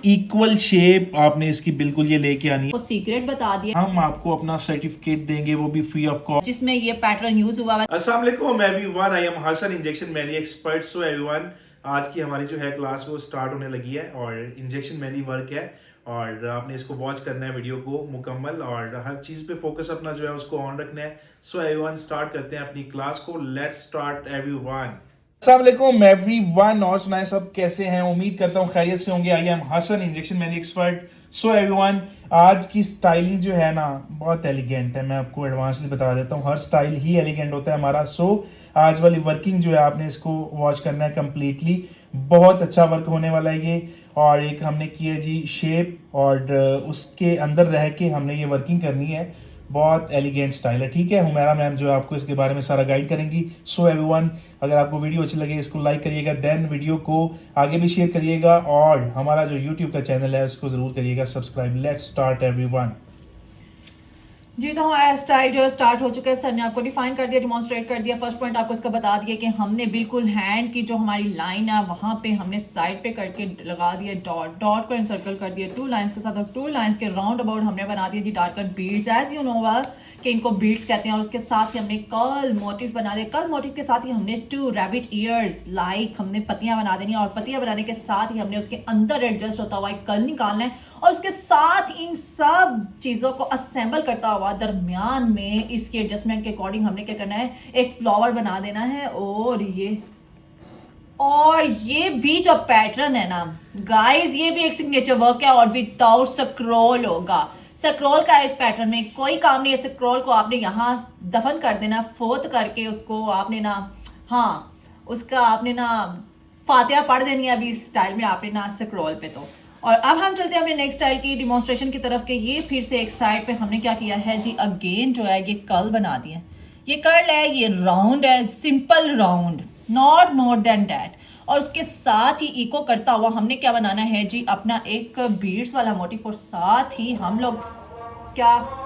Equal shape आपने इसकी बिल्कुल ये लेके आनी है। सीक्रेट बता दिया, हम आपको अपना सर्टिफिकेट देंगे, वो भी फ्री ऑफ कॉस्ट, जिसमें ये पैटर्न यूज हुआ है। अस्सलाम वालेकुम everyone, I am Hasan injection mehndi expert. So everyone, आज की हमारी जो है क्लास वो स्टार्ट होने लगी है और इंजेक्शन मेहंदी वर्क है और आपने इसको वॉच करना है वीडियो को मुकम्मल और हर चीज़ पे फोकस अपना जो है उसको ऑन रखना है। सो एवरीवन, स्टार्ट करते हैं अपनी क्लास को। Let's start everyone. अस्सलाम वालेकुम एवरीवन, और सुनाए सब कैसे हैं? उम्मीद करता हूँ खैरियत से होंगे। I am Hasan injection mehndi expert. So everyone, आज की स्टाइलिंग जो है ना बहुत एलिगेंट है। मैं आपको एडवांसली बता देता हूँ, हर स्टाइल ही एलिगेंट होता है हमारा। सो आज वाली वर्किंग जो है आपने इसको वॉच करना है कम्प्लीटली। बहुत अच्छा वर्क होने वाला है ये। और एक हमने की है जी शेप और उसके अंदर रह के हमने ये वर्किंग करनी है। बहुत एलिगेंट स्टाइल है, ठीक है। हुमैरा मैम जो है आपको इसके बारे में सारा गाइड करेंगी। सो एवरीवन, अगर आपको वीडियो अच्छी लगे इसको लाइक करिएगा, देन वीडियो को आगे भी शेयर करिएगा और हमारा जो यूट्यूब का चैनल है उसको ज़रूर करिएगा सब्सक्राइब। Let's start everyone. जी, तो हमारा स्टाइल जो है स्टार्ट हो चुका है। सर ने आपको डिफाइन कर दिया, डिमॉन्स्ट्रेट कर दिया। फर्स्ट पॉइंट आपको इसका बता दिया कि हमने बिल्कुल हैंड की जो हमारी लाइन है वहाँ पे हमने साइड पे करके लगा दिया डॉट, डॉट को इंसर्कल कर दिया टू लाइंस के साथ और टू लाइंस के राउंड अबाउट हमने बना दिया जी darker beads, as you know well कि इनको बीड्स कहते हैं। और उसके साथ ही हमने कर्ल मोटिव बना दिया। कर्ल मोटिव के साथ ही हमने टू रैबिट ईयर्स लाइक हमने पत्तियां बना देनी है और पत्तियां बनाने के साथ ही हमने उसके अंदर एडजस्ट होता हुआ एक कर्ल निकालना है और उसके साथ इन सब चीज़ों को असेंबल करता हुआ दरमियान में इसके एडजस्टमेंट के अकॉर्डिंग हमने क्या करना है, एक फ्लावर बना देना है। और ये भी जो पैटर्न है ना गाइस, ये भी एक सिग्नेचर वर्क है और विदाउट स्क्रॉल होगा। स्क्रॉल का इस पैटर्न में कोई काम नहीं है। स्क्रॉल को आपने यहाँ दफन कर देना, फोत करके उसको आपने ना, हाँ उसका आपने ना फातिहा पढ़ देनी है अभी इस स्टाइल में आपने ना स्क्रॉल पे। तो और अब हम चलते हैं अपने नेक्स्ट स्टाइल की डिमॉन्स्ट्रेशन की तरफ के। ये फिर से एक साइड पे हमने क्या किया है जी, अगेन जो है ये कर्ल बना दिया। ये कर्ल है, ये राउंड है, simple round, not more than that. और उसके साथ ही इको करता हुआ हमने क्या बनाना है जी, अपना एक बीड्स वाला मोटिव। और साथ ही हम लोग क्या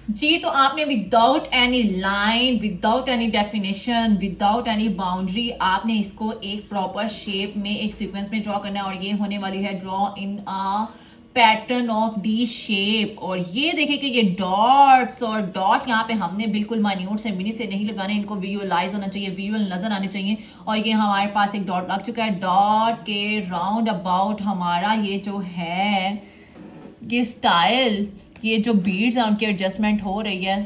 जी, तो आपने without any line, without any definition, without any boundary आपने इसको एक प्रॉपर शेप में एक सीक्वेंस में ड्रॉ करना है। और ये होने वाली है draw in a pattern of D shape. और ये देखिए कि ये डॉट्स और डॉट यहाँ पे हमने बिल्कुल माइन्यूट से मिनी से नहीं लगाने, इनको विजुअलाइज होना चाहिए, विजुअल नजर आने चाहिए। और ये हमारे पास एक डॉट लग चुका है। डॉट के राउंड अबाउट हमारा ये जो है ये स्टाइल, ये जो बीड्स हैं उनकी एडजस्टमेंट हो रही है।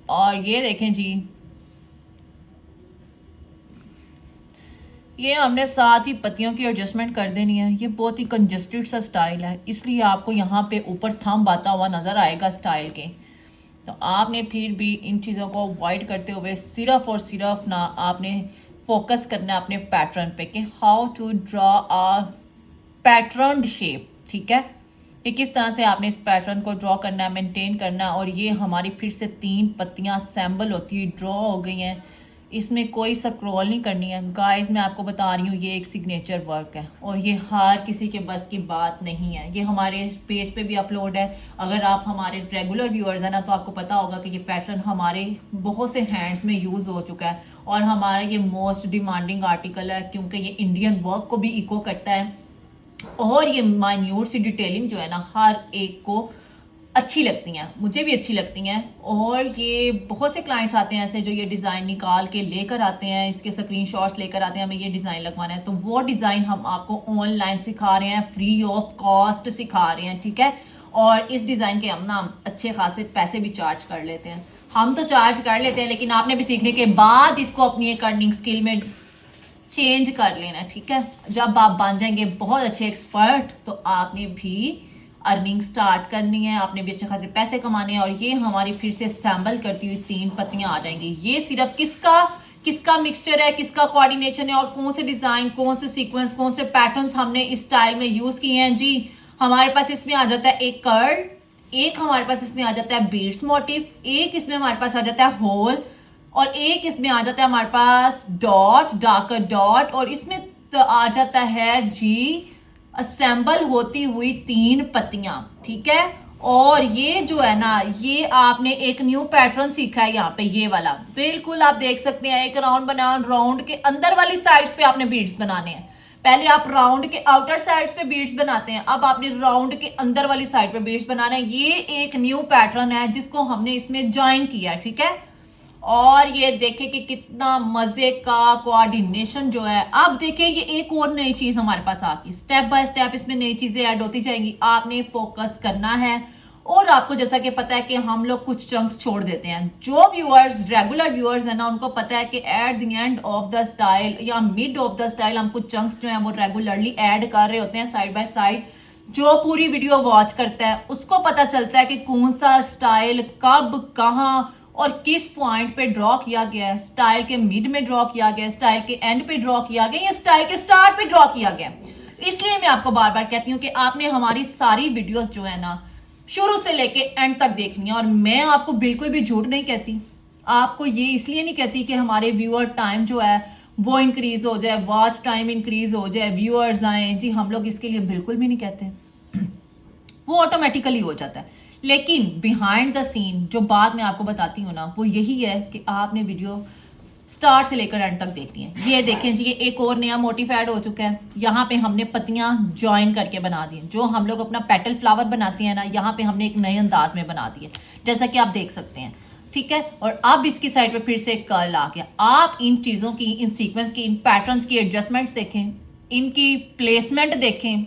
और ये देखें जी, ये हमने साथ ही पत्तियों की एडजस्टमेंट कर देनी है। ये बहुत ही कंजस्टेड सा स्टाइल है, इसलिए आपको यहाँ पे ऊपर थंब आता हुआ नज़र आएगा स्टाइल के। तो आपने फिर भी इन चीज़ों को अवॉइड करते हुए सिर्फ और सिर्फ ना आपने फोकस करना है अपने पैटर्न पे कि how to draw a pattern shape, ठीक है, कि किस तरह से आपने इस पैटर्न को ड्रॉ करना है, मेंटेन करना है। और ये हमारी फिर से 3 पत्तियां असेंबल होती हुई ड्रॉ हो गई हैं। इसमें कोई स्क्रॉल नहीं करनी है गाइस, मैं आपको बता रही हूँ ये एक सिग्नेचर वर्क है और ये हर किसी के बस की बात नहीं है। ये हमारे पेज पे भी अपलोड है। अगर आप हमारे रेगुलर व्यूअर्स हैं ना तो आपको पता होगा कि ये पैटर्न हमारे बहुत से हैंड्स में यूज़ हो चुका है और हमारा ये मोस्ट डिमांडिंग आर्टिकल है क्योंकि ये इंडियन वर्क को भी इको करता है और ये माइन्यूट सी डिटेलिंग जो है ना हर एक को अच्छी लगती हैं, मुझे भी अच्छी लगती हैं। और ये बहुत से क्लाइंट्स आते हैं ऐसे जो ये डिज़ाइन निकाल के लेकर आते हैं, इसके स्क्रीनशॉट्स लेकर आते हैं, हमें ये डिज़ाइन लगवाना है। तो वो डिज़ाइन हम आपको ऑनलाइन सिखा रहे हैं, फ्री ऑफ कॉस्ट सिखा रहे हैं, ठीक है। और इस डिज़ाइन के हम ना अच्छे खासे पैसे भी चार्ज कर लेते हैं। हम तो चार्ज कर लेते हैं लेकिन आपने भी सीखने के बाद इसको अपनी एक अर्निंग स्किल में चेंज कर लेना है, ठीक है। जब आप बन जाएंगे बहुत अच्छे एक्सपर्ट तो आपने भी अर्निंग स्टार्ट करनी है, आपने भी अच्छे खासे पैसे कमाने हैं। और ये हमारी फिर से सैम्बल करती हुई 3 पत्तियां आ जाएंगी। ये सिर्फ किसका मिक्सचर है, किसका कोऑर्डिनेशन है और कौन से डिजाइन, कौन से सीक्वेंस, कौन से पैटर्न्स हमने इस स्टाइल में यूज किए हैं जी। हमारे पास इसमें आ जाता है एक कर्ल, एक हमारे पास इसमें आ जाता है बीड्स मोटिव, एक इसमें हमारे पास आ जाता है होल और एक इसमें आ जाता है हमारे पास डॉट, डार्कर डॉट। और इसमें तो आ जाता है जी असेंबल होती हुई 3 पत्तियां, ठीक है। और ये जो है ना, ये आपने एक न्यू पैटर्न सीखा है यहाँ पे, ये वाला बिल्कुल आप देख सकते हैं। एक राउंड बना, राउंड के अंदर वाली साइड्स पे आपने बीड्स बनाने हैं। पहले आप राउंड के आउटर साइड्स पे बीड्स बनाते हैं, अब आपने राउंड के अंदर वाली साइड पे बीड्स बनाना है। ये एक न्यू पैटर्न है जिसको हमने इसमें ज्वाइन किया है, ठीक है। और ये देखें कि कितना मजे का कोऑर्डिनेशन जो है। अब देखें ये एक और नई चीज हमारे पास आ गई, स्टेप बाय स्टेप इसमें नई चीजें ऐड होती जाएंगी। आपने फोकस करना है। और आपको जैसा कि पता है कि हम लोग कुछ चंक्स छोड़ देते हैं। जो व्यूअर्स रेगुलर व्यूअर्स है ना, उनको पता है कि at the end of the style या मिड ऑफ द स्टाइल हम कुछ चंक्स जो है वो रेगुलरली ऐड कर रहे होते हैं साइड बाय साइड। जो पूरी वीडियो वॉच करता है उसको पता चलता है कि कौन सा स्टाइल कब, कहाँ और किस पॉइंट पे ड्रॉ किया गया है। स्टाइल के मिड में ड्रॉ किया गया है, स्टाइल के एंड पे ड्रॉ किया गया, या स्टाइल के स्टार्ट पे ड्रॉ किया गया। इसलिए मैं आपको बार बार कहती हूँ कि आपने हमारी सारी वीडियोस जो है ना शुरू से लेके एंड तक देखनी है। और मैं आपको बिल्कुल भी झूठ नहीं कहती, आपको ये इसलिए नहीं कहती कि हमारे व्यूअर टाइम जो है वो इंक्रीज हो जाए, वॉच टाइम इंक्रीज हो जाए, व्यूअर्स आए जी, हम लोग इसके लिए बिल्कुल भी नहीं कहते। वो ऑटोमेटिकली हो जाता है। लेकिन बिहाइंड द सीन जो बात मैं आपको बताती हूँ ना, वो यही है कि आपने वीडियो स्टार्ट से लेकर एंड तक देखनी है। ये देखें जी, ये एक और नया मोटिव ऐड हो चुका है। यहाँ पे हमने पत्तियां ज्वाइन करके बना दी हैं। जो हम लोग अपना पेटल फ्लावर बनाते हैं ना, यहाँ पे हमने एक नए अंदाज में बना दिए, जैसा कि आप देख सकते हैं, ठीक है। और अब इसकी साइड पे फिर से एक कर्ल आ गया। आप इन चीज़ों की, इन सीक्वेंस की, इन पैटर्न्स की एडजस्टमेंट्स देखें, इनकी प्लेसमेंट देखें।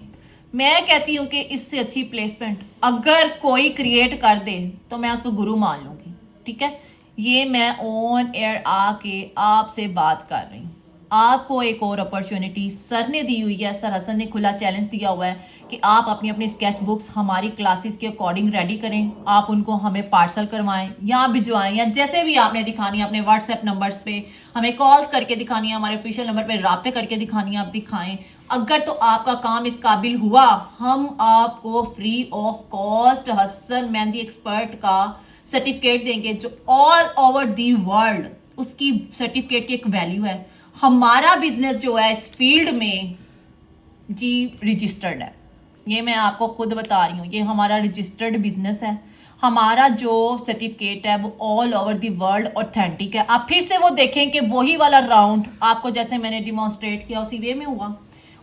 मैं कहती हूँ कि इससे अच्छी प्लेसमेंट अगर कोई क्रिएट कर दे तो मैं उसको गुरु मान लूँगी, ठीक है। ये मैं ऑन एयर आके आपसे बात कर रही हूँ। आपको एक और अपॉर्चुनिटी सर ने दी हुई है। सर हसन ने खुला चैलेंज दिया हुआ है कि आप अपनी अपनी स्केच बुक्स हमारी क्लासेस के अकॉर्डिंग रेडी करें। आप उनको हमें पार्सल करवाएं या भिजवाएं, या जैसे भी आपने दिखानी है अपने व्हाट्सएप नंबर्स पे हमें कॉल्स करके दिखानी है, हमारे ऑफिशियल नंबर पे राब्ते करके दिखानी है, आप दिखाएं। अगर तो आपका काम इस काबिल हुआ, हम आपको free of cost Hasan mehndi expert का सर्टिफिकेट देंगे, जो ऑल ओवर दी वर्ल्ड उसकी सर्टिफिकेट की एक वैल्यू है। हमारा बिजनेस जो है इस फील्ड में जी रजिस्टर्ड है। ये मैं आपको खुद बता रही हूँ, ये हमारा रजिस्टर्ड बिजनेस है। हमारा जो सर्टिफिकेट है वो all over the world authentic है। आप फिर से वो देखें कि वही वाला राउंड आपको जैसे मैंने डिमॉन्स्ट्रेट किया उसी वे में हुआ,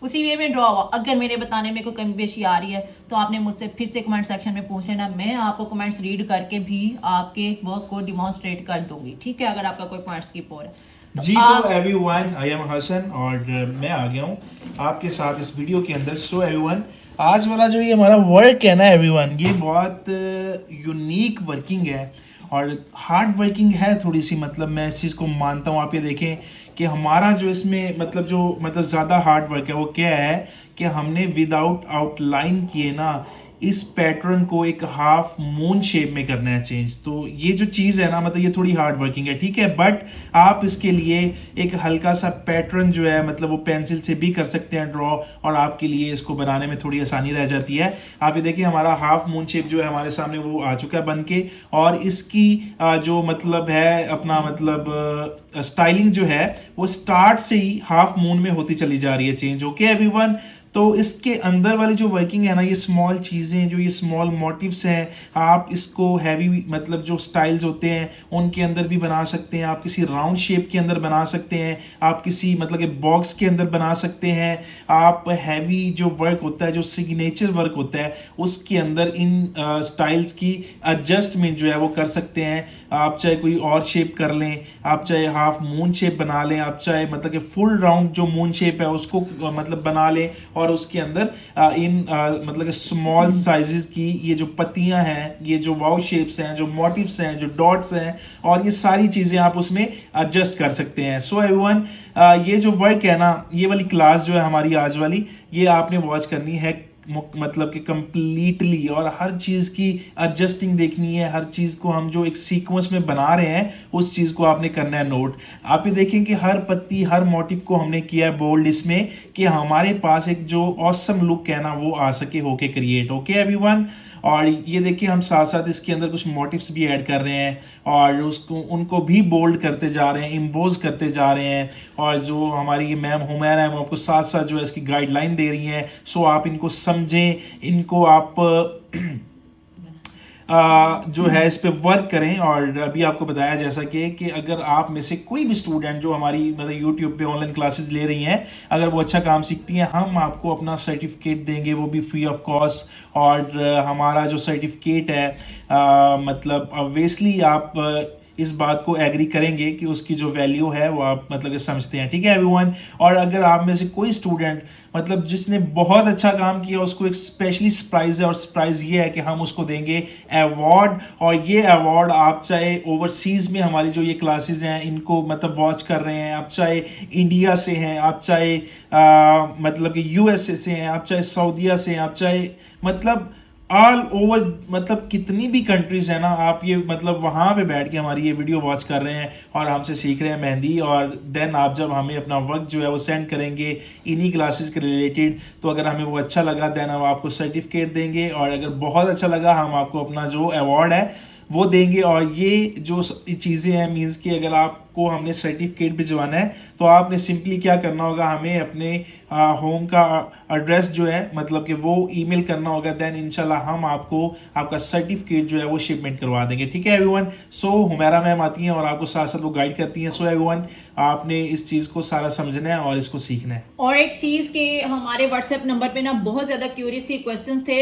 उसी वे में ड्रॉ हुआ। अगर मेरे बताने में कोई कमी पेशी आ रही है तो आपने मुझसे फिर से कमेंट सेक्शन में पूछ लेना। मैं आपको कमेंट्स रीड करके भी आपके वर्क को डिमॉन्स्ट्रेट कर दूंगी, ठीक है, अगर आपका कोई पॉइंट स्किप हो रहा है जी। तो एवरीवन, आई एम हसन और मैं आ गया हूँ आपके साथ इस वीडियो के अंदर। सो एवरीवन, आज वाला जो ये हमारा वर्क है ना एवरीवन, ये बहुत यूनिक वर्किंग है और हार्ड वर्किंग है थोड़ी सी। मतलब मैं इस चीज़ को मानता हूँ। आप ये देखें कि हमारा जो इसमें मतलब ज़्यादा हार्ड वर्क है वो क्या है कि हमने विदाउट आउटलाइन किए ना इस पैटर्न को एक हाफ मून शेप में करना है चेंज। तो ये जो चीज़ है ना, मतलब ये थोड़ी हार्ड वर्किंग है, ठीक है। बट आप इसके लिए एक हल्का सा पैटर्न जो है मतलब वो पेंसिल से भी कर सकते हैं ड्रॉ, और आपके लिए इसको बनाने में थोड़ी आसानी रह जाती है। आप ये देखिए हमारा हाफ मून शेप जो है हमारे सामने वो आ चुका है बन के, और इसकी जो मतलब है अपना मतलब स्टाइलिंग जो है वो स्टार्ट से ही हाफ मून में होती चली जा रही है चेंज। ओके एवरीवन, तो इसके अंदर वाली जो वर्किंग है ना, ये स्मॉल चीज़ें जो ये स्मॉल मोटिव्स हैं, आप इसको हैवी मतलब जो स्टाइल्स होते हैं उनके अंदर भी बना सकते हैं। आप किसी राउंड शेप के अंदर बना सकते हैं, आप किसी मतलब के बॉक्स के अंदर बना सकते हैं। आप हैवी जो वर्क होता है, जो सिग्नेचर वर्क होता है, उसके अंदर इन स्टाइल्स की एडजस्टमेंट जो है वो कर सकते हैं। आप चाहे कोई और शेप कर लें, आप चाहे हाफ मून शेप बना लें, आप चाहे मतलब कि फुल राउंड जो मून शेप है उसको मतलब बना लें, और उसके अंदर इन मतलब स्मॉल साइजेस की ये जो पत्तियां हैं, ये जो वाउ शेप्स हैं, जो मोटिव्स हैं, जो डॉट्स हैं, और ये सारी चीज़ें आप उसमें एडजस्ट कर सकते हैं। सो एवरीवन, ये जो वर्क है ना, ये वाली क्लास जो है हमारी आज वाली, ये आपने वॉच करनी है मतलब कि कंप्लीटली, और हर चीज़ की एडजस्टिंग देखनी है। हर चीज़ को हम जो एक सीक्वेंस में बना रहे हैं उस चीज़ को आपने करना है नोट। आप ये देखें कि हर पत्ती, हर मोटिव को हमने किया है बोल्ड इसमें, कि हमारे पास एक जो ऑसम लुक है ना वो आ सके होके क्रिएट। ओके एवरीवन, और ये देखिए हम साथ साथ इसके अंदर कुछ मोटिव्स भी ऐड कर रहे हैं और उसको उनको भी बोल्ड करते जा रहे हैं, इम्पोज करते जा रहे हैं। और जो हमारी ये मैम हुमैरा है वो आपको साथ साथ जो है इसकी गाइडलाइन दे रही हैं। सो आप इनको समझें, इनको आप जो है इस पे वर्क करें। और अभी आपको बताया जैसा कि अगर आप में से कोई भी स्टूडेंट जो हमारी मतलब यूट्यूब पे ऑनलाइन क्लासेस ले रही हैं, अगर वो अच्छा काम सीखती हैं, हम आपको अपना सर्टिफिकेट देंगे, वो भी फ्री ऑफ कॉस्ट। और हमारा जो सर्टिफिकेट है मतलब ऑब्वियसली आप इस बात को एग्री करेंगे कि उसकी जो वैल्यू है वो आप मतलब समझते हैं, ठीक है एवरीवन। और अगर आप में से कोई स्टूडेंट मतलब जिसने बहुत अच्छा काम किया, उसको एक स्पेशली सरप्राइज है, और सरप्राइज ये है कि हम उसको देंगे अवार्ड। और ये अवार्ड आप चाहे ओवरसीज में हमारी जो ये क्लासेस हैं इनको मतलब वॉच कर रहे हैं, आप चाहे इंडिया से हैं, आप चाहे मतलब कि यूएसए से हैं, आप चाहे सऊदीया से हैं, आप चाहे मतलब ऑल ओवर मतलब कितनी भी कंट्रीज है ना, आप ये मतलब वहाँ पे बैठ के हमारी ये वीडियो वॉच कर रहे हैं और हमसे सीख रहे हैं मेहंदी। और देन आप जब हमें अपना वक्त जो है वो सेंड करेंगे इन्हीं क्लासेस के रिलेटेड, तो अगर हमें वो अच्छा लगा देन हम आपको सर्टिफिकेट देंगे, और अगर बहुत अच्छा लगा हम आपको अपना जो अवार्ड है वो देंगे। और ये जो चीज़ें हैं मीन्स कि अगर आपको हमने सर्टिफिकेट भिजवाना है तो आपने सिंपली क्या करना होगा, हमें अपने होम का एड्रेस जो है मतलब कि वो ईमेल करना होगा, देन इंशाल्लाह हम आपको आपका सर्टिफिकेट जो है वो शिपमेंट करवा देंगे, ठीक है एवरीवन। सो हुमैरा मैम आती हैं और आपको साथ साथ वो गाइड करती हैं। सो एवरीवन आपने इस चीज़ को सारा समझना है और इसको सीखना है। और एक चीज के हमारे व्हाट्सएप नंबर पे ना बहुत ज्यादा क्यूरियस थी, क्वेश्चंस थे,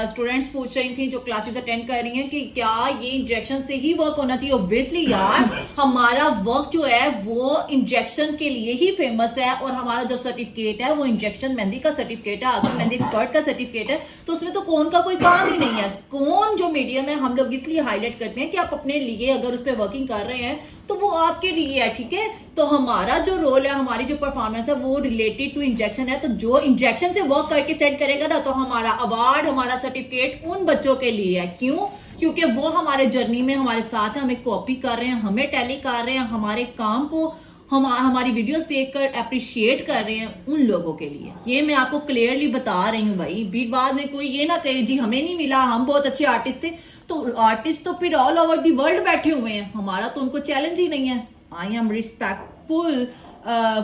स्टूडेंट्स पूछ रही थी जो क्लासेस अटेंड कर रही हैं कि क्या ये इंजेक्शन से ही वर्क होना चाहिए। ऑब्वियसली यार हमारा वर्क जो है वो इंजेक्शन के लिए ही फेमस है, और हमारा जो सर्टिफिकेट है वो इंजेक्शन मेहंदी का सर्टिफिकेट है, आजकल मेहंदी एक्सपर्ट का सर्टिफिकेट है। तो उसमें तो कौन का कोई काम ही नहीं है। कौन जो मीडियम है हम लोग इसलिए हाईलाइट करते हैं कि आप अपने लिए अगर उस पर वर्किंग कर रहे हैं तो वो आपके लिए है, ठीक है। तो हमारा जो रोल है, हमारी जो परफॉर्मेंस है वो रिलेटेड टू इंजेक्शन है। तो जो इंजेक्शन से वर्क करके सेंड करेगा ना, तो हमारा अवार्ड, हमारा सर्टिफिकेट उन बच्चों के लिए है। क्यों? क्योंकि वो हमारे जर्नी में हमारे साथ है, हमें कॉपी कर रहे हैं, हमें टैली कर रहे हैं, हमारे काम को हमारी वीडियोस देखकर अप्रिशिएट कर रहे हैं, उन लोगों के लिए। ये मैं आपको क्लियरली बता रही हूँ भाई। बीच बाद में कोई ये ना कहे जी हमें नहीं मिला, हम बहुत अच्छे आर्टिस्ट थे। तो आर्टिस्ट तो फिर ऑल ओवर दी वर्ल्ड बैठे हुए हैं, हमारा तो उनको चैलेंज ही नहीं है। I am respectful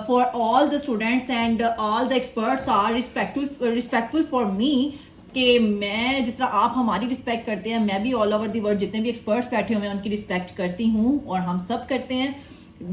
for all the students and all the experts are respectful for me, कि मैं जिस तरह आप हमारी रिस्पेक्ट करते हैं, मैं भी ऑल ओवर दी वर्ल्ड जितने भी एक्सपर्ट्स बैठे हुए हैं उनकी रिस्पेक्ट करती हूँ, और हम सब करते हैं।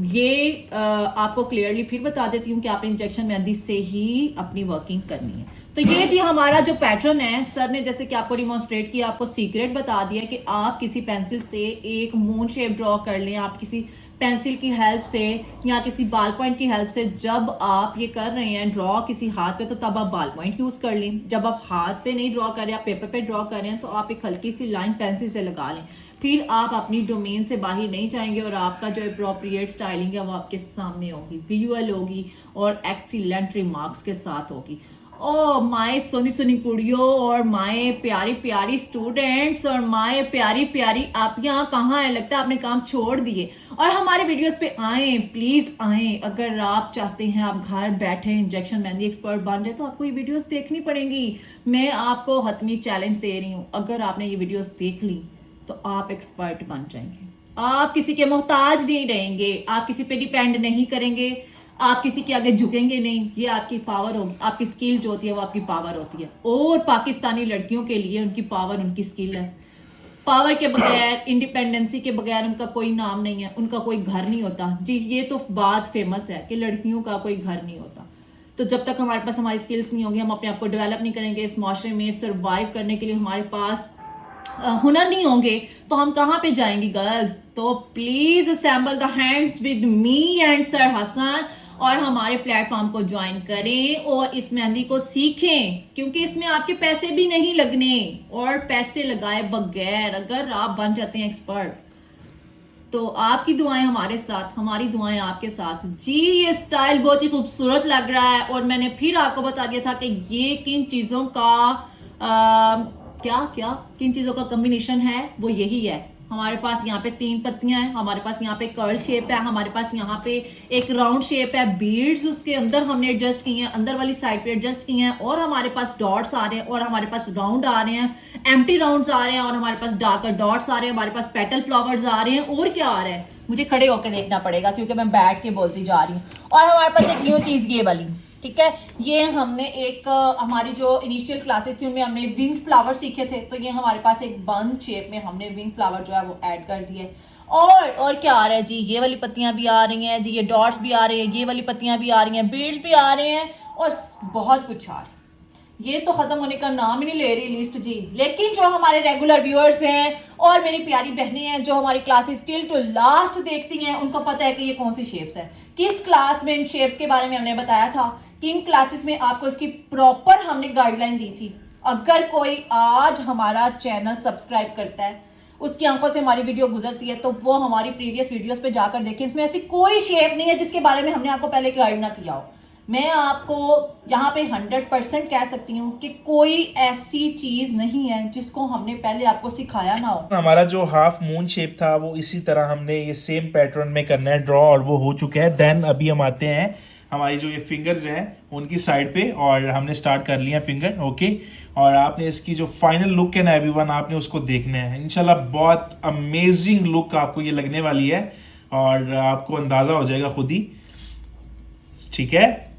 ये आपको क्लियरली फिर बता देती हूँ कि आपने इंजेक्शन मेहंदी से ही अपनी वर्किंग करनी है। तो ये जी हमारा जो पैटर्न है, सर ने जैसे कि आपको डिमॉन्स्ट्रेट किया, आपको सीक्रेट बता दिया कि आप किसी पेंसिल से एक मून शेप ड्रॉ कर लें, आप किसी पेंसिल की हेल्प से या किसी बाल पॉइंट की हेल्प से। जब आप ये कर रहे हैं ड्रॉ किसी हाथ पे, तो तब आप बाल पॉइंट यूज कर लें। जब आप हाथ पे नहीं ड्रॉ कर रहे, आप पेपर पे ड्रॉ कर रहे हैं, तो आप एक हल्की सी लाइन पेंसिल से लगा लें। फिर आप अपनी डोमेन से बाहर नहीं जाएंगे, और आपका जो अप्रोप्रिएट स्टाइलिंग है वो आपके सामने होगी, विजुअल होगी, और एक्सीलेंट रिमार्क्स के साथ होगी। ओ माय सोनी सोनी कुड़ियों, और माय प्यारी प्यारी स्टूडेंट्स, और माय प्यारी प्यारी आप यहाँ कहाँ है? लगता है आपने काम छोड़ दिए और हमारे वीडियोस पे आए, प्लीज आए। अगर आप चाहते हैं आप घर बैठे इंजेक्शन मेहंदी एक्सपर्ट बन जाए, तो आपको ये वीडियोस देखनी पड़ेंगी। मैं आपको हतमी चैलेंज दे रही हूँ, अगर आपने ये वीडियोस देख ली तो आप एक्सपर्ट बन जाएंगे। आप किसी के मोहताज नहीं रहेंगे, आप किसी पे डिपेंड नहीं करेंगे, आप किसी के आगे झुकेंगे नहीं। ये आपकी पावर होगी, आपकी स्किल जो होती है वो आपकी पावर होती है। और पाकिस्तानी लड़कियों के लिए उनकी पावर उनकी स्किल है। पावर के बगैर, इंडिपेंडेंसी के बगैर उनका कोई नाम नहीं है, उनका कोई घर नहीं होता जी। ये तो बात फेमस है कि लड़कियों का कोई घर नहीं होता। तो जब तक हमारे पास हमारी स्किल्स नहीं होंगी, हम अपने आप को डेवलप नहीं करेंगे, इस माशरे में सर्वाइव करने के लिए हमारे पास हुनर नहीं होंगे, तो हम कहाँ पे जाएंगी गर्ल्स। तो please assemble the hands with me and sir Hasan, और हमारे प्लेटफॉर्म को ज्वाइन करें और इस मेहंदी को सीखें, क्योंकि इसमें आपके पैसे भी नहीं लगने। और पैसे लगाए बगैर अगर आप बन जाते हैं एक्सपर्ट, तो आपकी दुआएं हमारे साथ, हमारी दुआएं आपके साथ। जी ये स्टाइल बहुत ही खूबसूरत लग रहा है, और मैंने फिर आपको बता दिया था कि ये किन चीज़ों का किन चीज़ों का कॉम्बिनेशन है, वो यही है। हमारे पास यहाँ पे 3 पत्तियां हैं, हमारे पास यहाँ पे कर्ल शेप है, हमारे पास यहाँ पे एक राउंड शेप है, बीड्स उसके अंदर हमने एडजस्ट किए हैं, अंदर वाली साइड पे एडजस्ट किए हैं, और हमारे पास डॉट्स आ रहे हैं, और हमारे पास राउंड आ रहे हैं, एम्प्टी राउंड्स आ रहे हैं, और हमारे पास डार्कर डॉट्स आ रहे हैं, हमारे पास पेटल फ्लावर्स आ रहे हैं। और क्या आ रहा है मुझे खड़े होकर देखना पड़ेगा क्योंकि मैं बैठ के बोलती जा रही हूँ। और हमारे पास एक न्यू चीज ये वाली, ठीक है। ये हमने एक हमारी जो इनिशियल क्लासेस थी उनमें हमने विंग फ्लावर सीखे थे, तो ये हमारे पास एक बन शेप में हमने विंग फ्लावर जो है वो ऐड कर दिए। और क्या आ रहा है जी, ये वाली पत्तियां भी आ रही हैं जी, ये डॉट्स भी आ रहे हैं, ये वाली पत्तियां भी आ रही हैं, बीड्स भी आ रहे हैं और बहुत कुछ आ रहा है। ये तो खत्म होने का नाम ही नहीं ले रही लिस्ट जी। लेकिन जो हमारे रेगुलर व्यूअर्स हैं और मेरी प्यारी बहनें हैं जो हमारी क्लासेस टिल टू लास्ट देखती हैं, उनको पता है कि ये कौन सी शेप्स है। किस क्लास में इन शेप्स के बारे में हमने बताया था, किन क्लासेस में आपको इसकी प्रॉपर हमने गाइडलाइन दी थी। अगर कोई आज हमारा चैनल सब्सक्राइब करता है, उसकी आंखों से हमारी वीडियो गुजरती है, तो वो हमारी प्रीवियस वीडियोस पे जाकर देखें। इसमें ऐसी कोई शेप नहीं है जिसके बारे में हमने आपको पहले गाइड ना किया हो। मैं आपको यहाँ पे 100% कह सकती हूँ कि कोई ऐसी चीज नहीं है जिसको हमने पहले आपको सिखाया ना हो। हमारा जो हाफ मून शेप था वो इसी तरह हमने ये सेम पैटर्न में करना है ड्रॉ, और वो हो चुका है। देन अभी हम आते हैं हमारी जो ये फिंगर्स हैं उनकी साइड पे, और हमने स्टार्ट कर लिया फिंगर। ओके, और आपने इसकी जो फाइनल लुक है ना एवरीवन, आपने उसको देखना है। इंशाल्लाह बहुत अमेजिंग लुक आपको ये लगने वाली है और आपको अंदाजा हो जाएगा खुद ही, ठीक है।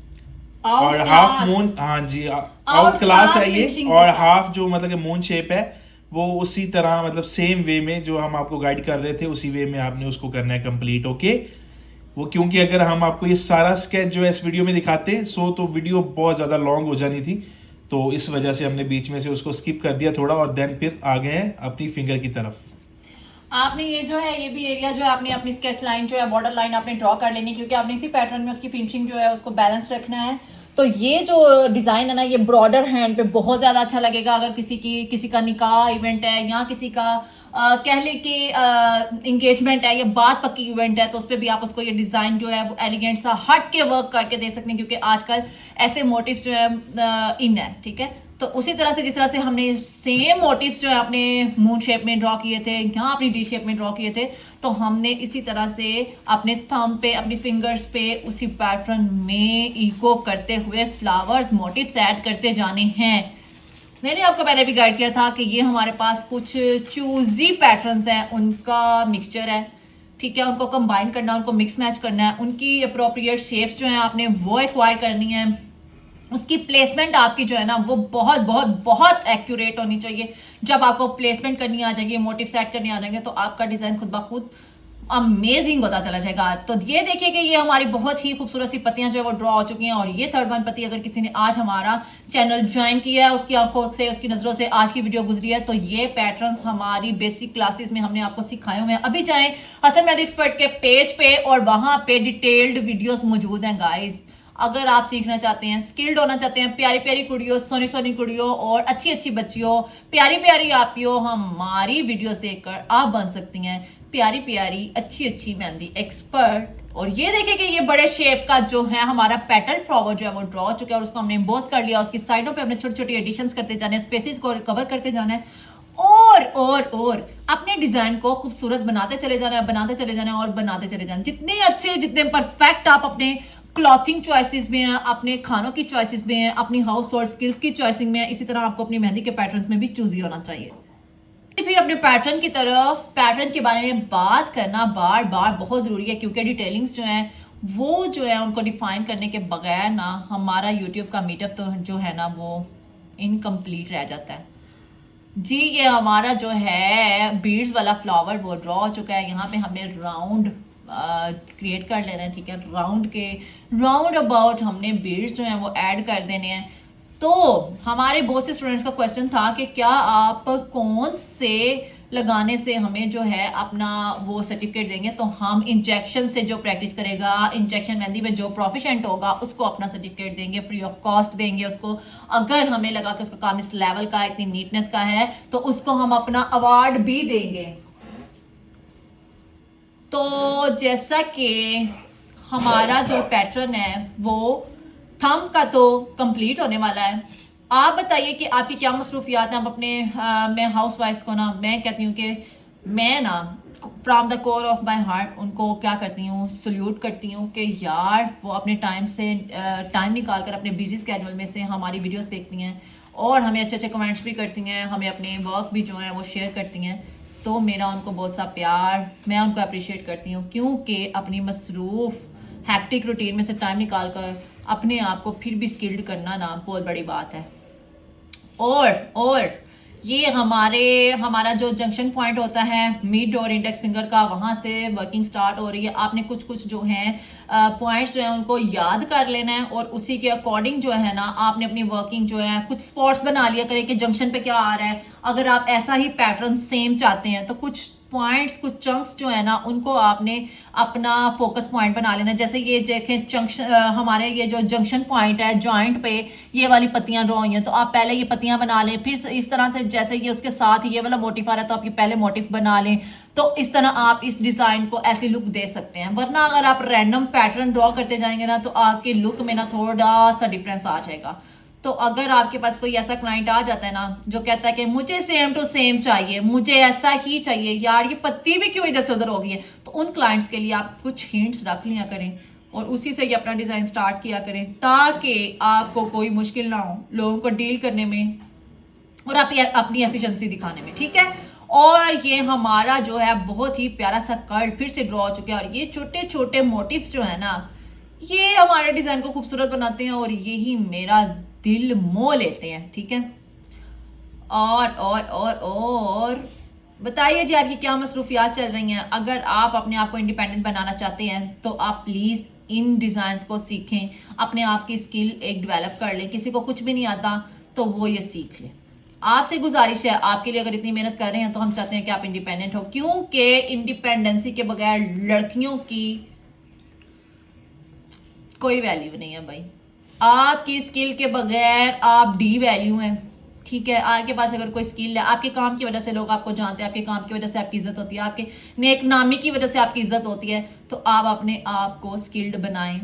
और हाफ मून, हाँ जी, आउट क्लास है ये। और हाफ जो मतलब कि मून शेप है वो उसी तरह मतलब सेम वे में जो हम आपको गाइड कर रहे थे उसी वे में आपने उसको करना है कंप्लीट। ओके, वो क्योंकि अगर हम आपको ये सारा स्केच जो है इस वीडियो में दिखाते तो वीडियो बहुत ज़्यादा लॉन्ग हो जानी थी, तो इस वजह से हमने बीच में से उसको स्किप कर दिया थोड़ा, और देन फिर आ गए हैं अपनी फिंगर की तरफ। आपने ये जो है ये भी एरिया जो है आपने अपनी स्केच लाइन जो है बॉर्डर लाइन आपने ड्रॉ कर लेनी, क्योंकि आपने इसी पैटर्न में उसकी फिनिशिंग जो है उसको बैलेंस रखना है। तो ये जो डिज़ाइन है ना, ये ब्रॉडर हैंड पे बहुत ज़्यादा अच्छा लगेगा। अगर किसी का निकाह इवेंट है या किसी का कह ले कि इंगेजमेंट है या बात पक्की इवेंट है, तो उस पर भी आप उसको ये डिज़ाइन जो है वो एलिगेंट सा हट के वर्क करके दे सकते हैं, क्योंकि आजकल ऐसे मोटिव्स जो है इन है, ठीक है। तो उसी तरह से जिस तरह से हमने सेम मोटिव्स जो है अपने मून शेप में ड्रॉ किए थे, यहाँ अपनी डी शेप में ड्रॉ किए थे, तो हमने इसी तरह से अपने थंब पे, अपनी फिंगर्स पे उसी पैटर्न में इको करते हुए फ्लावर्स मोटिव्स ऐड करते जाने हैं। मैंने आपको पहले भी गाइड किया था कि ये हमारे पास कुछ चूजी पैटर्न्स हैं, उनका मिक्सचर है, ठीक है। उनको कंबाइन करना, उनको मिक्स मैच करना है, उनकी अप्रोप्रिएट शेप्स जो हैं आपने वो एक्वायर करनी है। उसकी प्लेसमेंट आपकी जो है ना वो बहुत बहुत बहुत एक्यूरेट होनी चाहिए। जब आपको प्लेसमेंट करनी आ जाएगी, मोटिव सेट करनी आ जाएंगे, तो आपका डिज़ाइन खुद ब खुद अमेजिंग होता चला जाएगा। तो ये देखिए कि ये हमारी बहुत ही खूबसूरत सी पत्तियां जो है वो ड्रॉ हो चुकी हैं। और ये थर्ड वन पत्ती अगर किसी ने आज हमारा चैनल ज्वाइन किया है, उसकी आंखों से, उसकी नज़रों से आज की वीडियो गुजरी है, तो ये पैटर्न्स हमारी बेसिक क्लासेस में हमने आपको सिखाए हुए हैं। अभी जाएं हसन मेहदी एक्सपर्ट के पेज पे और वहां पे डिटेल्ड वीडियोस मौजूद हैं गाइस। अगर आप सीखना चाहते हैं, स्किल्ड होना चाहते हैं, प्यारी प्यारी कुड़ियों, सोनी सोनी कुड़ियों और अच्छी अच्छी बच्चियों, प्यारी प्यारी आपियों, हमारी वीडियोस देखकर आप बन सकती हैं प्यारी प्यारी अच्छी अच्छी मेहंदी एक्सपर्ट। और ये देखिए कि ये बड़े शेप का जो है हमारा पेटल फ्लावर जो है वो ड्रॉ हो चुका है, और उसको हमने एम्बोस कर लिया। उसकी साइडों पे हमने छोटी छोटी एडिशंस करते जाने, स्पेसेस को कवर करते जाना है, और अपने डिजाइन को खूबसूरत बनाते चले जाना है, बनाते चले जाना है और बनाते चले जाना। जितने अच्छे, जितने परफेक्ट आप अपने क्लॉथिंग चॉइसेस में हैं, अपने खानों की चॉइसेस में हैं, अपनी हाउस होल्ड स्किल्स की चॉइसिंग में है, इसी तरह आपको अपनी मेहंदी के पैटर्न्स में भी चूजी होना चाहिए। फिर अपने पैटर्न की तरफ, पैटर्न के बारे में बात करना बार बार बहुत ज़रूरी है, क्योंकि डिटेलिंग्स जो हैं वो जो है उनको डिफाइन करने के बगैर ना हमारा यूट्यूब का मीटअप तो जो है ना वो इनकम्प्लीट रह जाता है जी। ये हमारा जो है बीड्स वाला फ्लावर वो ड्रॉ हो चुका है। यहाँ पे हमने राउंड क्रिएट कर लेना है, ठीक है। राउंड अबाउट हमने बीड्स जो हैं वो ऐड कर देने हैं। तो हमारे बहुत से स्टूडेंट्स का क्वेश्चन था कि क्या आप कौन से लगाने से हमें जो है अपना वो सर्टिफिकेट देंगे। तो हम इंजेक्शन से जो प्रैक्टिस करेगा, इंजेक्शन मेहंदी में जो प्रोफिशिएंट होगा उसको अपना सर्टिफिकेट देंगे, फ्री ऑफ कॉस्ट देंगे उसको। अगर हमें लगा कि उसका काम इस लेवल का, इतनी नीटनेस का है, तो उसको हम अपना अवार्ड भी देंगे। तो जैसा कि हमारा जो पैटर्न है वो थंब का तो कंप्लीट होने वाला है। आप बताइए कि आपकी क्या मसरूफियात हैं। आप अपने मैं हाउस वाइफ्स को ना, मैं कहती हूँ कि मैं ना from the core of my heart उनको क्या करती हूँ, सल्यूट करती हूँ कि यार वो अपने टाइम निकाल कर अपने बिजी स्केड्यूल में से हमारी वीडियोस देखती हैं और हमें अच्छे अच्छे कमेंट्स भी करती हैं, हमें अपने वर्क भी जो है वो शेयर करती हैं। तो मेरा उनको बहुत सा प्यार, मैं उनको अप्रिशिएट करती हूँ, क्योंकि अपनी मसरूफ़ हैक्टिक रूटीन में से टाइम निकाल कर अपने आप को फिर भी स्किल्ड करना ना बहुत बड़ी बात है। और ये हमारा जो जंक्शन पॉइंट होता है मिड और इंडेक्स फिंगर का, वहाँ से वर्किंग स्टार्ट हो रही है। आपने कुछ कुछ जो हैं पॉइंट्स जो हैं उनको याद कर लेना है और उसी के अकॉर्डिंग जो है ना आपने अपनी वर्किंग जो है कुछ स्पॉट्स बना लिया करें कि जंक्शन पे क्या आ रहा है। अगर आप ऐसा ही पैटर्न सेम चाहते हैं तो कुछ पॉइंट्स, कुछ चंक्स जो है ना उनको आपने अपना फोकस पॉइंट बना लेना। जैसे ये देखें जंक्शन, हमारे ये जो जंक्शन पॉइंट है जॉइंट पे ये वाली पत्तियां ड्रॉ हुई हैं, तो आप पहले ये पत्तियां बना लें। फिर इस तरह से जैसे ये उसके साथ ये वाला मोटिफ आ रहा है तो आप ये पहले मोटिफ बना लें। तो इस तरह आप इस डिजाइन को ऐसी लुक दे सकते हैं। वरना अगर आप रैंडम पैटर्न ड्रॉ करते जाएंगे ना तो आपके लुक में ना थोड़ा सा डिफरेंस आ जाएगा। तो अगर आपके पास कोई ऐसा क्लाइंट आ जाता है ना जो कहता है कि मुझे सेम टू सेम चाहिए, मुझे ऐसा ही चाहिए, यार ये पत्ती भी क्यों इधर से उधर हो गई है, तो उन क्लाइंट्स के लिए आप कुछ हिंट्स रख लिया करें और उसी से ये अपना डिजाइन स्टार्ट किया करें ताकि आपको कोई मुश्किल ना हो लोगों को डील करने में और आप अपनी एफिशिएंसी दिखाने में। ठीक है, और ये हमारा जो है बहुत ही प्यारा सा कर्ल फिर से ड्रॉ हो चुका है। और ये छोटे छोटे मोटिव्स जो है ना ये हमारे डिजाइन को खूबसूरत बनाते हैं और यही मेरा दिल मोह लेते हैं। ठीक है, और बताइए जी आपकी क्या मसरूफियात चल रही हैं। अगर आप अपने आप को इंडिपेंडेंट बनाना चाहते हैं तो आप प्लीज़ इन डिज़ाइंस को सीखें, अपने आप की स्किल एक डेवलप कर लें। किसी को कुछ भी नहीं आता तो वो ये सीख ले। आपसे गुजारिश है, आपके लिए अगर इतनी मेहनत कर रहे हैं तो हम चाहते हैं कि आप इंडिपेंडेंट हो, क्योंकि इंडिपेंडेंसी के बगैर लड़कियों की कोई वैल्यू नहीं है भाई। आपकी स्किल के बगैर आप डी वैल्यू हैं। ठीक है, आपके पास अगर कोई स्किल है, आपके काम की वजह से लोग आपको जानते हैं, आपके काम की वजह से आपकी इज्जत होती है, आपके नेक नामी की वजह से आपकी इज्जत होती है, तो आप अपने आप को स्किल्ड बनाएं,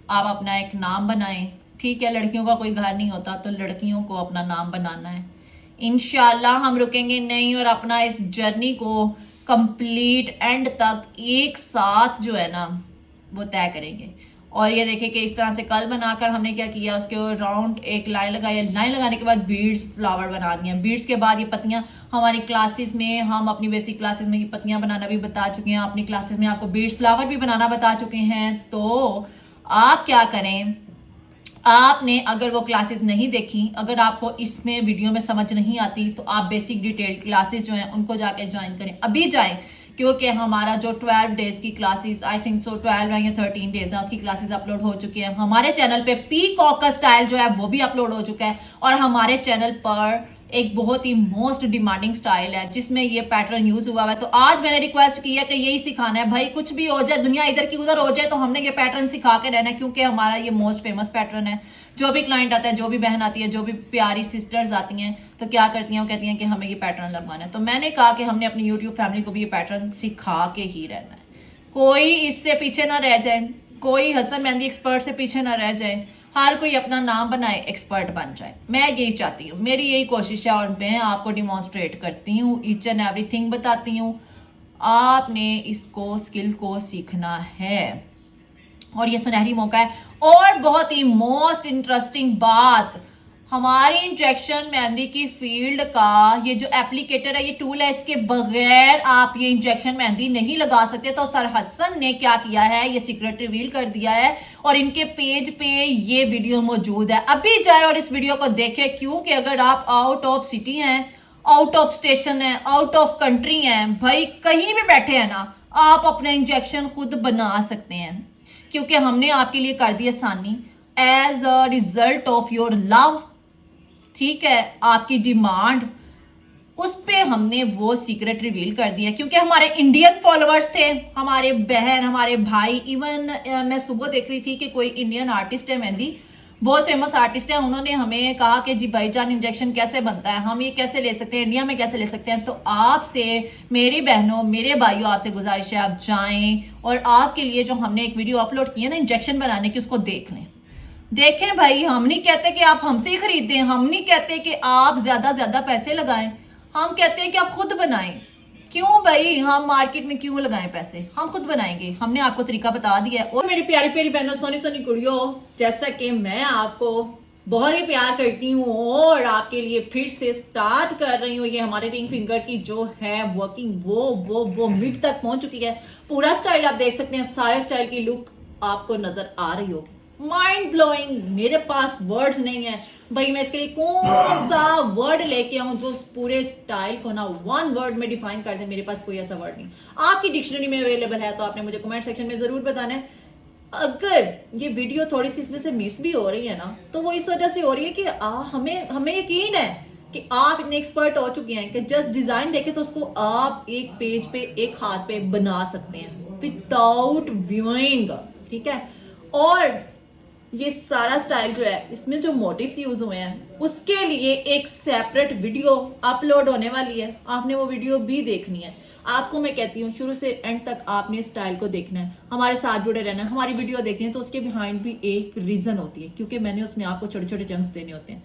आप अपना एक नाम बनाएं। ठीक है, लड़कियों का कोई घर नहीं होता तो लड़कियों को अपना नाम बनाना है। इंशाल्लाह हम रुकेंगे नहीं और अपना इस जर्नी को कंप्लीट एंड तक एक साथ जो है ना वो तय करेंगे। और ये देखिए कि इस तरह से कल बनाकर हमने क्या किया, उसके राउंड एक लाइन लगाई। लाइन लगाने के बाद बीड्स फ्लावर बना दिए। बीड्स के बाद ये पत्तियां हमारी क्लासेस में, हम अपनी बेसिक क्लासेस में ये पत्तियां बनाना भी बता चुके हैं, अपनी क्लासेस में आपको बीड्स फ्लावर भी बनाना बता चुके हैं। तो आप क्या करें, आपने अगर वो क्लासेस नहीं देखी, अगर आपको इसमें वीडियो में समझ नहीं आती तो आप बेसिक डिटेल क्लासेस जो हैं उनको जाके ज्वाइन करें, अभी जाएं, क्योंकि हमारा जो 12 डेज की क्लासेस, आई थिंक सो 12 या 13 डेज है, उसकी क्लासेस अपलोड हो चुकी है। हमारे चैनल पे पीकॉक का स्टाइल जो है वो भी अपलोड हो चुका है और हमारे चैनल पर एक बहुत ही मोस्ट डिमांडिंग स्टाइल है जिसमें ये पैटर्न यूज हुआ है। तो आज मैंने रिक्वेस्ट की है कि यही सिखाना है भाई, कुछ भी हो जाए, दुनिया इधर की उधर हो जाए, तो हमने ये पैटर्न सिखा के रहना है, क्योंकि हमारा ये मोस्ट फेमस पैटर्न है। जो भी क्लाइंट आता है, जो भी बहन आती है, जो भी प्यारी सिस्टर्स आती हैं तो क्या करती हैं, वो कहती हैं कि हमें ये पैटर्न लगवाना है। तो मैंने कहा कि हमने अपनी यूट्यूब फैमिली को भी ये पैटर्न सिखा के ही रहना है। कोई इससे पीछे ना रह जाए, कोई हसन मेहंदी एक्सपर्ट से पीछे ना रह जाए, हर कोई अपना नाम बनाए, एक्सपर्ट बन जाए। मैं यही चाहती हूँ, मेरी यही कोशिश है और मैं आपको डिमॉन्स्ट्रेट करती हूँ, ईच एंड एवरीथिंग बताती हूँ। आपने इसको स्किल को सीखना है और ये सुनहरी मौका है। और बहुत ही मोस्ट इंटरेस्टिंग बात, हमारी इंजेक्शन मेहंदी की फील्ड का ये जो एप्लीकेटर है, ये टूल है, इसके बगैर आप ये इंजेक्शन मेहंदी नहीं लगा सकते। तो सर हसन ने क्या किया है, ये सीक्रेट रिवील कर दिया है और इनके पेज पे ये वीडियो मौजूद है। अभी जाए और इस वीडियो को देखें, क्योंकि अगर आप आउट ऑफ सिटी हैं, आउट ऑफ स्टेशन है, आउट ऑफ कंट्री हैं, भाई कहीं भी बैठे हैं ना, आप अपना इंजेक्शन खुद बना सकते हैं, क्योंकि हमने आपके लिए कर दी आसानी as a result of your love. ठीक है, आपकी डिमांड, उस पे हमने वो सीक्रेट रिवील कर दिया, क्योंकि हमारे इंडियन फॉलोअर्स थे, हमारे बहन, हमारे भाई। इवन मैं सुबह देख रही थी कि कोई इंडियन आर्टिस्ट है मेहंदी, बहुत फेमस आर्टिस्ट है, उन्होंने हमें कहा कि जी भाईजान इंजेक्शन कैसे बनता है, हम ये कैसे ले सकते हैं, इंडिया में कैसे ले सकते हैं। तो आपसे मेरी बहनों, मेरे भाइयों, आपसे गुजारिश है आप जाएं और आपके लिए जो हमने एक वीडियो अपलोड की है ना इंजेक्शन बनाने की, उसको देख लें। देखें भाई, हम नहीं कहते कि आप हमसे ही खरीदें, हम नहीं कहते कि आप ज्यादा पैसे लगाएं, हम कहते हैं कि आप खुद बनाएं। क्यों भाई, हम मार्केट में क्यों लगाएं पैसे, हम खुद बनाएंगे। हमने आपको तरीका बता दिया है। और मेरी प्यारी प्यारी बहनों, सोनी सोनी कुड़ियों, जैसा कि मैं आपको बहुत ही प्यार करती हूँ और आपके लिए फिर से स्टार्ट कर रही हूँ, ये हमारे रिंग फिंगर की जो है वर्किंग वो मिड तक पहुंच चुकी है। पूरा स्टाइल आप देख सकते हैं, सारे स्टाइल की लुक आपको नजर आ रही होगी। माइंड ब्लोइंग, मेरे पास वर्ड्स नहीं है भाई, मैं इसके लिए कौन सा वर्ड लेके आऊं जो उस पूरे स्टाइल को ना वन वर्ड में डिफाइन कर दे। मेरे पास कोई ऐसा वर्ड नहीं। आपकी डिक्शनरी में अवेलेबल है तो आपने मुझे कमेंट सेक्शन में जरूर बताना है। अगर ये वीडियो थोड़ी सी इसमें से मिस भी हो रही है ना, तो वो इस वजह से हो रही है कि हमें यकीन है कि आप इतने एक्सपर्ट हो चुके हैं कि जस्ट डिजाइन देखे तो उसको आप एक पेज पे, एक हाथ पे बना सकते हैं विदाउट व्यूइंग, ठीक है। और ये सारा स्टाइल जो है, इसमें जो मोटिव्स यूज हुए हैं उसके लिए एक सेपरेट वीडियो अपलोड होने वाली है। आपने वो वीडियो भी देखनी है। आपको मैं कहती हूँ शुरू से एंड तक आपने स्टाइल को देखना है, हमारे साथ जुड़े रहना है, हमारी वीडियो देखनी है। तो उसके बिहाइंड भी एक रीजन होती है, क्योंकि मैंने उसमें आपको छोटे छोटे चंक्स देने होते हैं,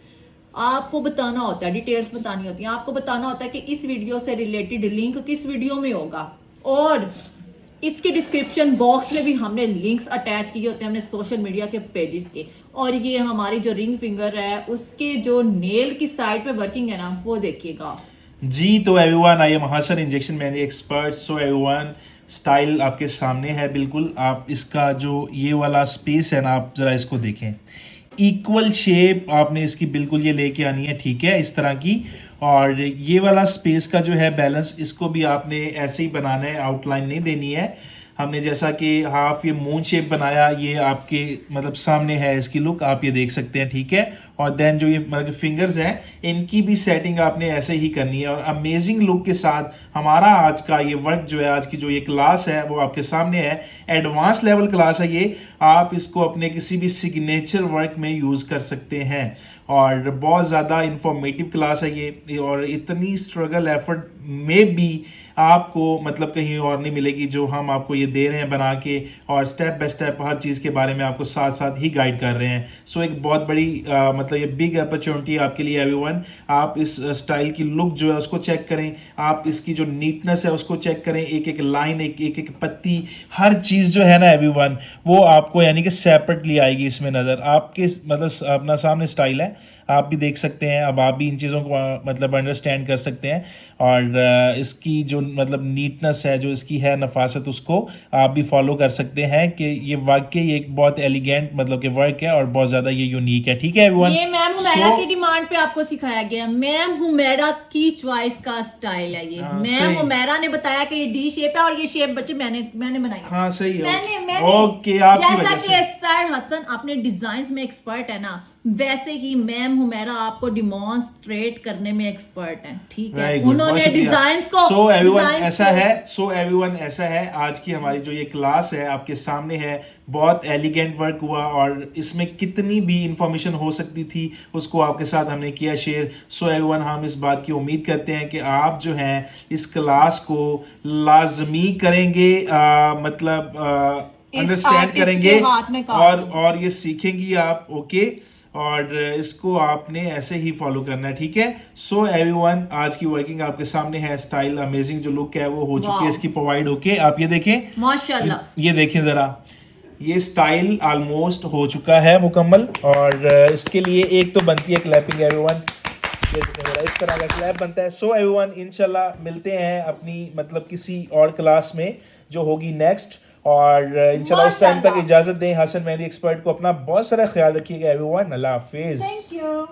आपको बताना होता है, डिटेल्स बतानी होती है, आपको बताना होता है कि इस वीडियो से रिलेटेड लिंक किस वीडियो में होगा। और इसके डिस्क्रिप्शन बॉक्स में भी हमने लिंक्स अटैच किए होते हैं हमने सोशल मीडिया के पेजेस के। और ये हमारी जो रिंग फिंगर है उसके जो नेल की साइड पे वर्किंग है ना, वो देखिएगा जी। तो everyone, I am Hasan, injection mehndi expert. So everyone, style आपके सामने है बिल्कुल। आप इसका जो ये वाला स्पेस है ना, आप ज़रा इसको देखें। इक्वल शेप आपने इसकी बिल्कुल ये लेके आनी है, ठीक है, इस तरह की। और ये वाला स्पेस का जो है बैलेंस, इसको भी आपने ऐसे ही बनाना है, आउटलाइन नहीं देनी है। हमने जैसा कि हाफ ये मून शेप बनाया, ये आपके मतलब सामने है इसकी लुक, आप ये देख सकते हैं, ठीक है। और देन जो ये मतलब फिंगर्स हैं, इनकी भी सेटिंग आपने ऐसे ही करनी है। और अमेजिंग लुक के साथ हमारा आज का ये वर्क जो है, आज की जो ये क्लास है वो आपके सामने है। एडवांस लेवल क्लास है ये। आप इसको अपने किसी भी सिग्नेचर वर्क में यूज़ कर सकते हैं। और बहुत ज़्यादा इंफॉर्मेटिव क्लास है ये। और इतनी स्ट्रगल एफर्ट में भी आपको मतलब कहीं और नहीं मिलेगी जो हम आपको ये दे रहे हैं बना के। और स्टेप बाय स्टेप हर चीज़ के बारे में आपको साथ साथ ही गाइड कर रहे हैं। सो एक बहुत बड़ी मतलब ये बिग अपॉर्चुनिटी आपके लिए एवरीवन। आप इस स्टाइल की लुक जो है उसको चेक करें, आप इसकी जो नीटनेस है उसको चेक करें, एक एक लाइन, एक एक पत्ती, हर चीज़ जो है ना एवरीवन, वो आपको यानी कि सेपरेटली आएगी इसमें नज़र। आपके मतलब अपना सामने स्टाइल है, आप भी देख सकते हैं। अब आप भी इन चीज़ों को मतलब अंडरस्टैंड कर सकते हैं। और इसकी जो मतलब नीटनेस है, जो इसकी है नफासत, उसको आप भी फॉलो कर सकते हैं कि ये वाकई एक बहुत एलिगेंट मतलब कि वर्क है और बहुत ज़्यादा ये यूनिक है, ठीक है एवरीवन। ये मैम हुमैरा की डिमांड पे आपको सिखाया गया। मैम हुमैरा की चॉइस का स्टाइल है ये। मैम हुमैरा ने बताया कि ये डी शेप है और ये शेप बच्चे मैंने बनाई। हाँ सही है। मैंने ओके, आपकी वजह जैसा कि सर हसन अपने डिजाइन में एक्सपर्ट है ना, वैसे ही मैम हुमैरा आपको डिमॉन्स्ट्रेट करने में एक्सपर्ट हैं, ठीक है। उन्होंने डिजाइन्स को सो एवरीवन ऐसा है आज की हमारी जो ये क्लास है आपके सामने है, बहुत एलिगेंट वर्क हुआ। और इसमें कितनी भी इंफॉर्मेशन हो सकती थी उसको आपके साथ हमने किया शेयर। सो एवरीवन, हम इस बात की उम्मीद करते हैं कि आप जो हैं इस क्लास को लाजमी करेंगे, मतलब अंडरस्टैंड करेंगे और ये सीखेंगी आप, ओके। और इसको आपने ऐसे ही फॉलो करना है, ठीक है। सो एवरीवन, आज की वर्किंग आपके सामने है। स्टाइल अमेजिंग जो लुक है वो हो चुकी है इसकी प्रोवाइड, ओके। आप ये देखें, माशाल्लाह, ये देखें ज़रा, ये स्टाइल ऑलमोस्ट हो चुका है मुकम्मल। और इसके लिए एक तो बनती है क्लैपिंग एवरीवन, इस तरह का क्लैप बनता है। सो एवरीवन, इंशाल्लाह मिलते हैं अपनी मतलब किसी और क्लास में जो होगी नेक्स्ट। और इंशाल्लाह उस टाइम तक इजाजत दें हसन मेहंदी एक्सपर्ट को। अपना बहुत सारा ख्याल रखिएगा एवरीवन। अल्लाह हाफिज। थैंक यू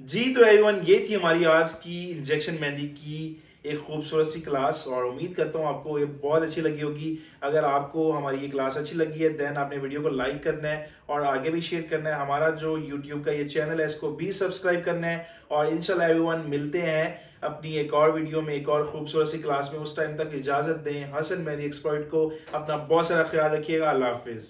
जी। तो एवरीवन, ये थी हमारी आज की इंजेक्शन मेहंदी की एक खूबसूरत सी क्लास। और उम्मीद करता हूँ आपको ये बहुत अच्छी लगी होगी। अगर आपको हमारी ये क्लास अच्छी लगी है देन आपने वीडियो को लाइक करना है और आगे भी शेयर करना है। हमारा जो यूट्यूब का ये चैनल है इसको भी सब्सक्राइब करना है। और इंशाल्लाह एवरीवन मिलते हैं अपनी एक और वीडियो में, एक और खूबसूरत सी क्लास में। उस टाइम तक इजाजत दें हसन मेहंदी एक्सपर्ट को। अपना बहुत सारा ख्याल रखिएगा। अल्लाह हाफिज।